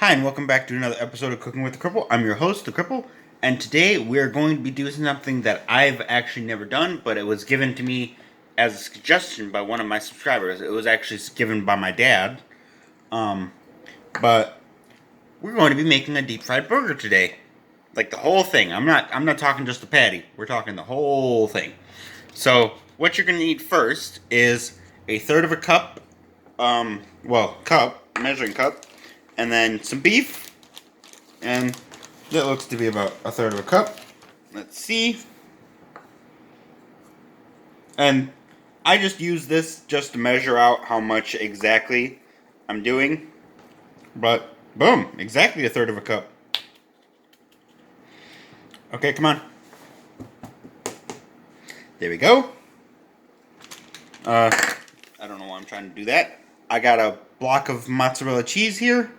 Hi, and welcome back to another episode of Cooking with the Cripple. I'm your host, the Cripple, and today we're going to be doing something that I've actually never done, but it was given to me as a suggestion by one of my subscribers. It was actually given by my dad. But we're going to be making a deep fried burger today, like the whole thing. I'm not talking just the patty. We're talking the whole thing. So what you're going to need first is a third of a cup, measuring cup, and then some beef. And that looks to be about a third of a cup. Let's see. And I just use this just to measure out how much exactly I'm doing. But boom, exactly a third of a cup. Okay, come on. There we go. I don't know why I'm trying to do that. I got a block of mozzarella cheese here.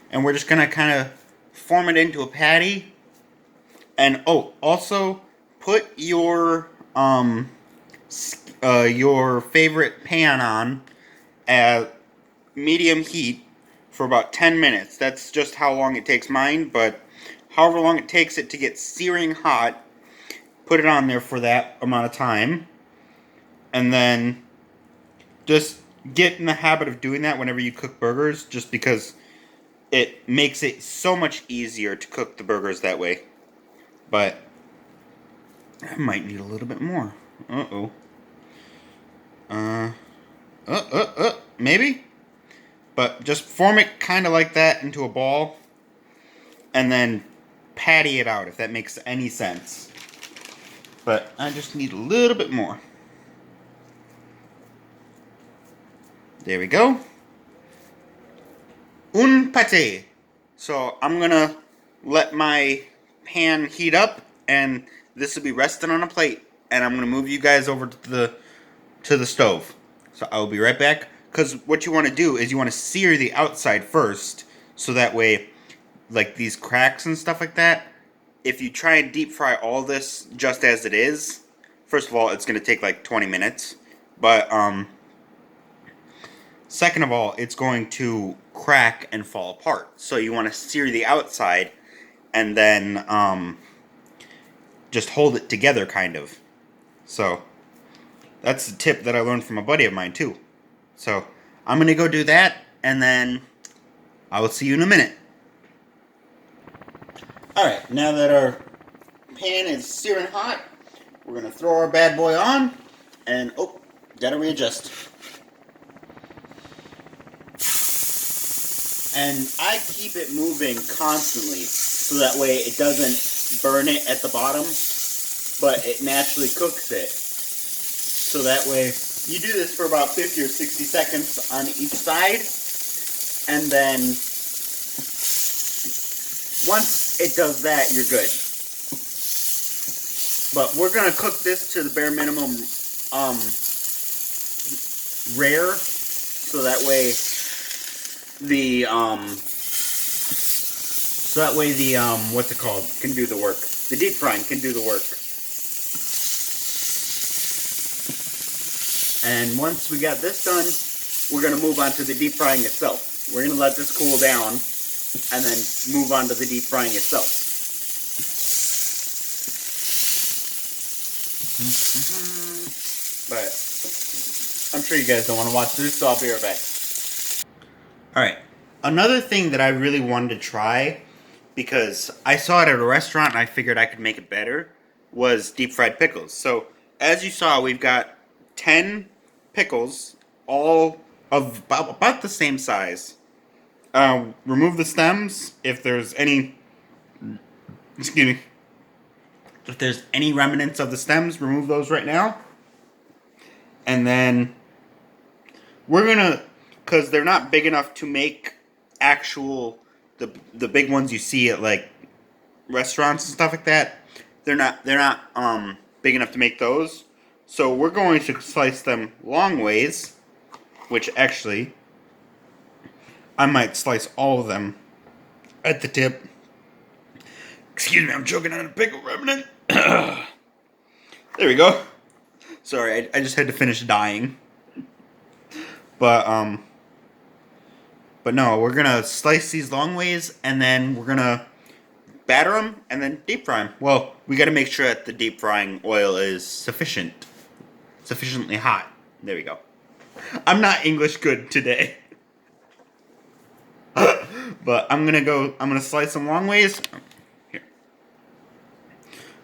And we're just gonna kind of form it into a patty. And also put your favorite pan on at medium heat for about 10 minutes. That's just how long it takes mine, but however long it takes it to get searing hot, put it on there for that amount of time. And then just get in the habit of doing that whenever you cook burgers, just because it makes it so much easier to cook the burgers that way. But I might need a little bit more. Maybe? But just form it kind of like that into a ball. And then patty it out, if that makes any sense. But I just need a little bit more. There we go. Un pâté. So I'm gonna let my pan heat up, and this will be resting on a plate. And I'm gonna move you guys over to the stove. So I'll be right back. Because what you want to do is you want to sear the outside first, so that way, like these cracks and stuff like that, if you try and deep fry all this just as it is, first of all, it's gonna take like 20 minutes. But second of all, it's going to crack and fall apart. So you want to sear the outside and then just hold it together, kind of. So that's the tip that I learned from a buddy of mine, too. So I'm going to go do that, and then I will see you in a minute. Alright, now that our pan is searing hot, we're going to throw our bad boy on, and gotta readjust. And I keep it moving constantly, so that way it doesn't burn it at the bottom, but it naturally cooks it. So that way, you do this for about 50 or 60 seconds on each side, and then once it does that, you're good. But we're going to cook this to the bare minimum rare, so that way what's it called, can do the work. The deep frying can do the work. And once we got this done, we're going to move on to the deep frying itself. We're going to let this cool down and then move on to the deep frying itself. But I'm sure you guys don't want to watch this, so I'll be right back. Alright, another thing that I really wanted to try, because I saw it at a restaurant and I figured I could make it better, was deep fried pickles. So, as you saw, we've got 10 pickles, all of about the same size. Remove the stems if there's any, if there's any remnants of the stems, remove those right now. And then we're gonna, because they're not big enough to make actual, the big ones you see at like restaurants and stuff like that. They're not big enough to make those. So we're going to slice them long ways, which actually I might slice all of them at the tip. Excuse me, I'm choking on a pickle remnant. There we go. Sorry, I just had to finish dying. But But no, we're going to slice these long ways, and then we're going to batter them, and then deep fry them. Well, we got to make sure that the deep frying oil is sufficiently hot. There we go. I'm not English good today. But I'm going to slice them long ways. Here.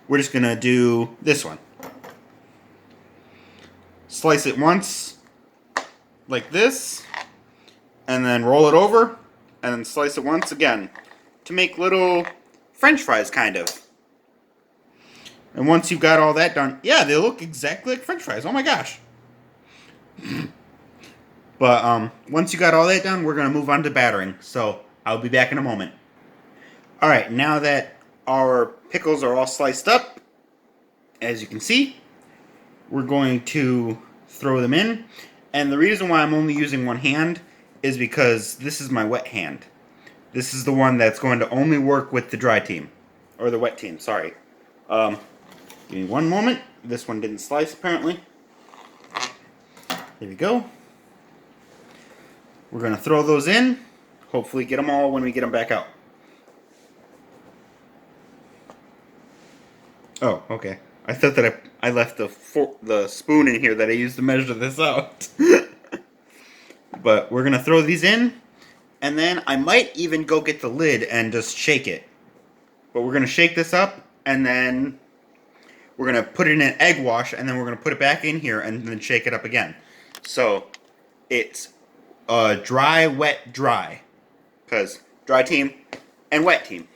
We're just going to do this one. Slice it once, like this, and then roll it over, and then slice it once again to make little French fries, kind of. And once you've got all that done, yeah, they look exactly like French fries. Oh my gosh. But once you got all that done, we're going to move on to battering. So I'll be back in a moment. Alright, now that our pickles are all sliced up, as you can see, we're going to throw them in. And the reason why I'm only using one hand is because this is my wet hand. This is the one that's going to only work with the dry team. Or the wet team, sorry. Give me one moment. This one didn't slice, apparently. There we go. We're going to throw those in. Hopefully get them all when we get them back out. Oh, okay. I thought that I left the spoon in here that I used to measure this out. But we're going to throw these in. And then I might even go get the lid and just shake it. But we're going to shake this up. And then we're going to put it in an egg wash. And then we're going to put it back in here and then shake it up again. So it's dry, wet, dry. Because dry team and wet team.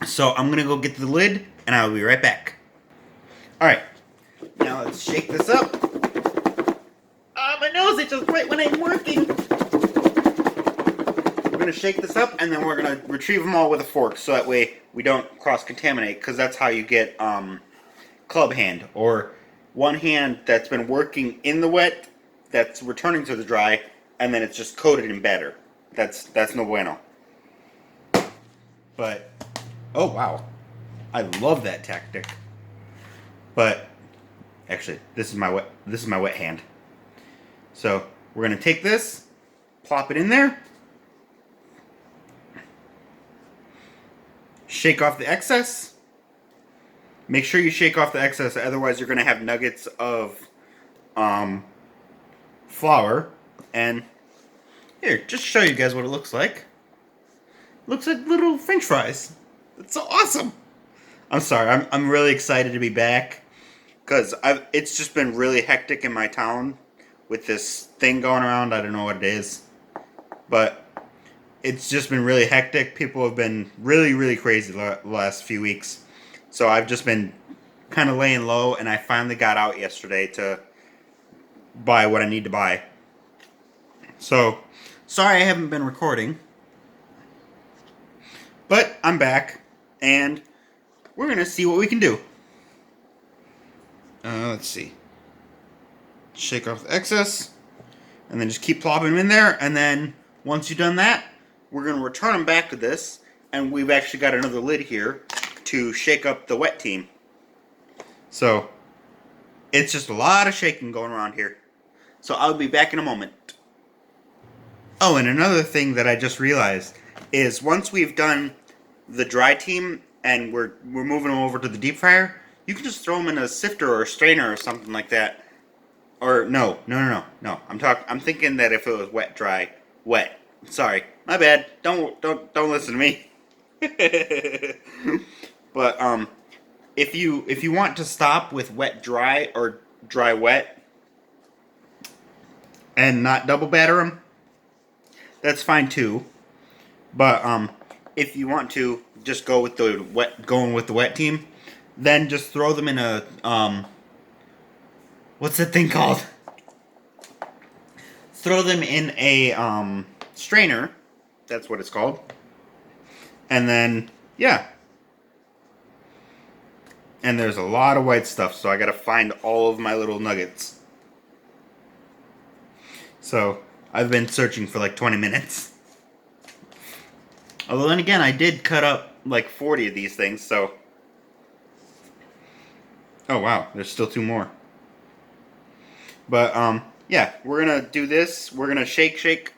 So I'm going to go get the lid, and I'll be right back. Alright, now let's shake this up. My nose itches right when I'm working. We're going to shake this up, and then we're going to retrieve them all with a fork, so that way we don't cross-contaminate, because that's how you get club hand, or one hand that's been working in the wet, that's returning to the dry, and then it's just coated in batter. That's no bueno. But oh wow, I love that tactic. But actually, this is my wet hand. So we're gonna take this, plop it in there, shake off the excess. Make sure you shake off the excess, otherwise you're gonna have nuggets of flour. And here, just show you guys what it looks like. Looks like little French fries. It's so awesome. I'm sorry. I'm really excited to be back because it's just been really hectic in my town with this thing going around. I don't know what it is, but it's just been really hectic. People have been really, really crazy the last few weeks. So I've just been kind of laying low, and I finally got out yesterday to buy what I need to buy. So sorry I haven't been recording. But I'm back, and we're going to see what we can do. Let's see. Shake off the excess, and then just keep plopping them in there, and then once you've done that, we're going to return them back to this, and we've actually got another lid here to shake up the wet team. So, it's just a lot of shaking going around here. So I'll be back in a moment. Oh, and another thing that I just realized is once we've done the dry team and we're moving them over to the deep fryer, you can just throw them in a sifter or a strainer or something like that. Or no. I'm thinking that if it was wet, dry, wet. Sorry, my bad. Don't listen to me. But if you want to stop with wet, dry or dry, wet, and not double batter them, that's fine too. But if you want to just go with the wet team, then just throw them in a what's that thing called? Throw them in a strainer. That's what it's called. And then yeah. And there's a lot of white stuff, so I gotta find all of my little nuggets. So I've been searching for like 20 minutes. Although then again, I did cut up like 40 of these things, so. Oh wow, there's still 2 more. But yeah, we're gonna do this. We're gonna shake,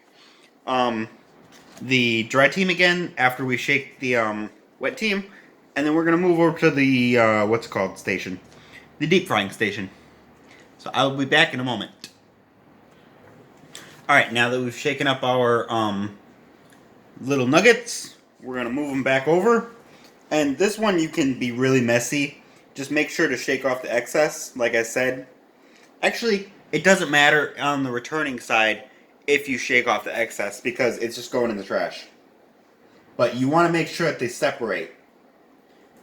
the dry team again after we shake the wet team, and then we're gonna move over to the what's it called station, the deep frying station. So I'll be back in a moment. All right, now that we've shaken up our little nuggets, we're gonna move them back over. And this one you can be really messy. Just make sure to shake off the excess, like I said. Actually, it doesn't matter on the returning side if you shake off the excess because it's just going in the trash. But you want to make sure that they separate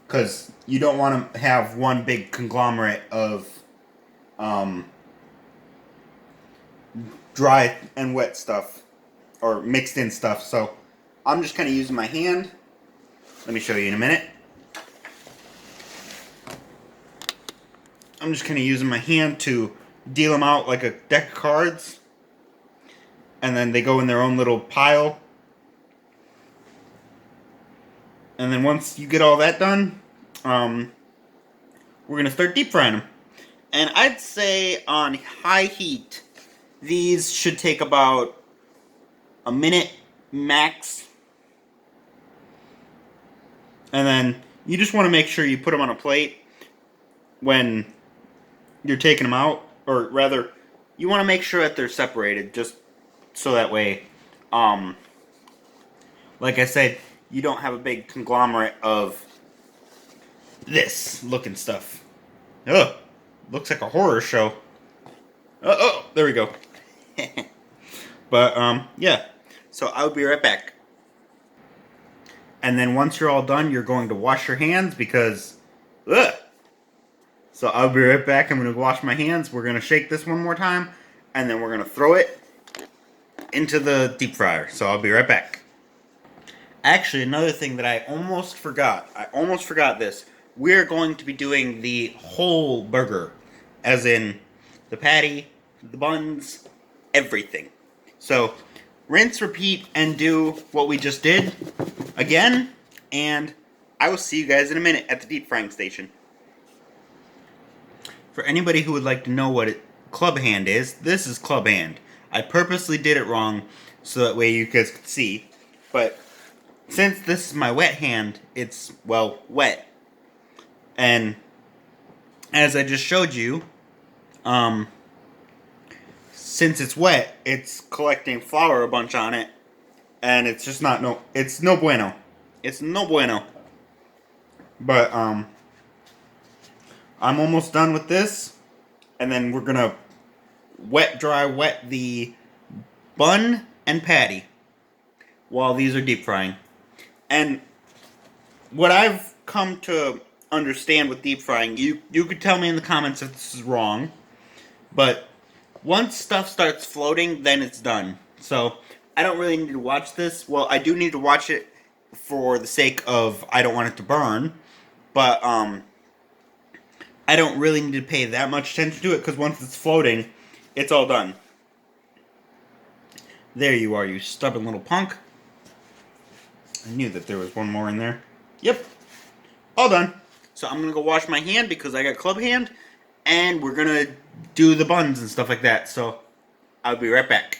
because you don't want to have one big conglomerate of dry and wet stuff or mixed in stuff. So I'm just kind of using my hand. Let me show you in a minute. I'm just kind of using my hand to deal them out like a deck of cards. And then they go in their own little pile. And then once you get all that done, we're going to start deep frying them. And I'd say on high heat, these should take about a minute max. And then you just want to make sure you put them on a plate when you're taking them out. Or rather, you want to make sure that they're separated just so that way, like I said, you don't have a big conglomerate of this looking stuff. Ugh, looks like a horror show. Oh, there we go. But, yeah. So I'll be right back. And then once you're all done, you're going to wash your hands because, ugh. So I'll be right back. I'm going to wash my hands. We're going to shake this one more time. And then we're going to throw it into the deep fryer. So I'll be right back. Actually, another thing that I almost forgot. This. We're going to be doing the whole burger. As in the patty, the buns, everything. So rinse, repeat, and do what we just did again. And I will see you guys in a minute at the deep frying station. For anybody who would like to know what club hand is, this is club hand. I purposely did it wrong so that way you guys could see. But since this is my wet hand, it's, well, wet. And as I just showed you, since it's wet, it's collecting flour a bunch on it. And it's just it's no bueno. It's no bueno. But, I'm almost done with this. And then we're going to dry wet the bun and patty while these are deep frying. And what I've come to understand with deep frying, you could tell me in the comments if this is wrong, but once stuff starts floating, then it's done. So I don't really need to watch this. Well, I do need to watch it for the sake of I don't want it to burn, but I don't really need to pay that much attention to it because once it's floating, it's all done. There you are, you stubborn little punk. I knew that there was one more in there. Yep. All done. So I'm going to go wash my hand because I got club hand. And we're going to do the buns and stuff like that. So I'll be right back.